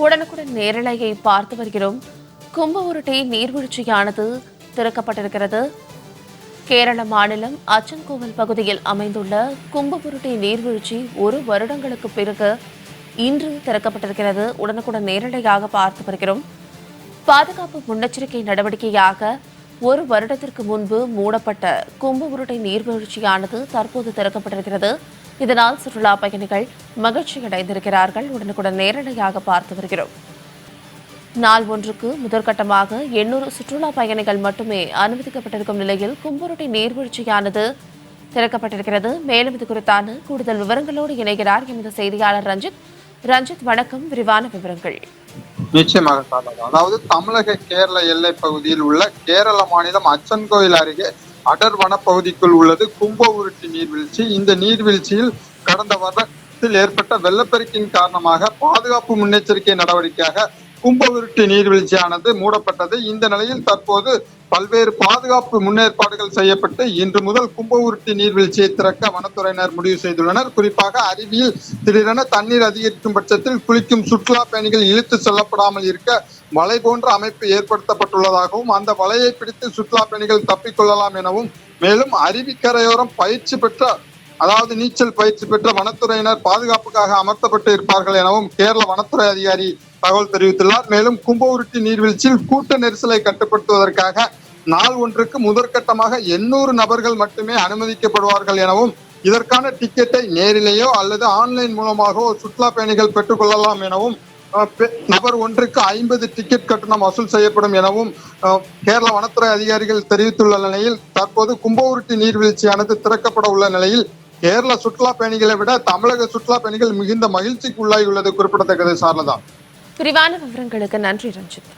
உடனுக்குடன் நேரலையை பார்த்து வருகிறோம். கும்பவுருட்டி நீர்வீழ்ச்சியானது திறக்கப்பட்டிருக்கிறது. கேரள மாநிலம் அச்சன்கோவில் பகுதியில் அமைந்துள்ள கும்பவுருட்டி நீர்வீழ்ச்சி 1 வருடங்களுக்கு பிறகு இன்று திறக்கப்பட்டிருக்கிறது. உடனுக்குடன் நேரலையாக பார்த்து வருகிறோம். பாதுகாப்பு முன்னெச்சரிக்கை நடவடிக்கையாக 1 வருடத்திற்கு முன்பு மூடப்பட்ட கும்பவுருட்டை நீர்வீழ்ச்சியானது தற்போது திறக்கப்பட்டிருக்கிறது. இதனால் சுற்றுலா பயணிகள் மகிழ்ச்சி அடைந்திருக்கிறார்கள். உடனுக்குடன் நேரடியாக பார்த்து வருகிறோம். நாள் ஒன்றுக்கு முதற்கட்டமாக 800 சுற்றுலா பயணிகள் மட்டுமே அனுமதிக்கப்பட்டிருக்கும் நிலையில் கும்பவுருட்டி நீர்வீழ்ச்சியானது திறக்கப்பட்டிருக்கிறது. மேலும் இது குறித்தான கூடுதல் விவரங்களோடு இணைகிறார் எமது செய்தியாளர் ரஞ்சித். ரஞ்சித், வணக்கம். விரிவான விவரங்கள். நிச்சயமாக சாரதா. அதாவது தமிழக கேரள எல்லை பகுதியில் உள்ள கேரள மாநிலம் அச்சன்கோவில் அருகே அடர் வனப்பகுதிக்குள் உள்ளது கும்பவுருட்டி நீர்வீழ்ச்சி. இந்த நீர்வீழ்ச்சியில் கடந்த வருடத்தில் ஏற்பட்ட வெள்ளப்பெருக்கின் காரணமாக பாதுகாப்பு முன்னெச்சரிக்கை நடவடிக்கையாக கும்பவுருட்டி நீர்வீழ்ச்சியானது மூடப்பட்டது. இந்த நிலையில் தற்போது பல்வேறு பாதுகாப்பு முன்னேற்பாடுகள் செய்யப்பட்டு இன்று முதல் கும்பவுருட்டி நீர்வீழ்ச்சியை திறக்க வனத்துறையினர் முடிவு செய்துள்ளனர். குறிப்பாக அருவியில் திடீரென தண்ணீர் அதிகரிக்கும் பட்சத்தில் குளிக்கும் சுற்றுலா பயணிகள் இழுத்து செல்லப்படாமல் இருக்க வலை போன்ற அமைப்பு ஏற்படுத்தப்பட்டுள்ளதாகவும் அந்த வலையை பிடித்து சுற்றுலா பயணிகள் தப்பிக்கொள்ளலாம் எனவும், மேலும் அருவிக்கரையோரம் பயிற்சி பெற்ற அதாவது நீச்சல் பயிற்சி பெற்ற வனத்துறையினர் பாதுகாப்புக்காக அமர்த்தப்பட்டு இருப்பார்கள் எனவும் கேரள வனத்துறை அதிகாரி தகவல் தெரிவித்துள்ளார். மேலும் கும்பவுருட்டி நீர்வீழ்ச்சியில் கூட்ட நெரிசலை கட்டுப்படுத்துவதற்காக நாள் ஒன்றுக்கு முதற்கட்டமாக 800 நபர்கள் மட்டுமே அனுமதிக்கப்படுவார்கள் எனவும், இதற்கான டிக்கெட்டை நேரிலேயோ அல்லது ஆன்லைன் மூலமாகவோ சுற்றுலா பயணிகள் பெற்றுக் கொள்ளலாம் எனவும், நபர் ஒன்றுக்கு 50 டிக்கெட் கட்டணம் வசூல் செய்யப்படும் எனவும் கேரள வனத்துறை அதிகாரிகள் தெரிவித்துள்ள நிலையில் தற்போது கும்பவுருட்டி நீர்வீழ்ச்சியானது திறக்கப்பட உள்ள நிலையில் கேரள சுற்றுலா பயணிகளை விட தமிழக சுற்றுலா பயணிகள் மிகுந்த மகிழ்ச்சிக்கு உள்ளாகியுள்ளது குறிப்பிடத்தக்கது. சாரதா, விரிவான விவரங்களுக்கு நன்றி ரஞ்சித்.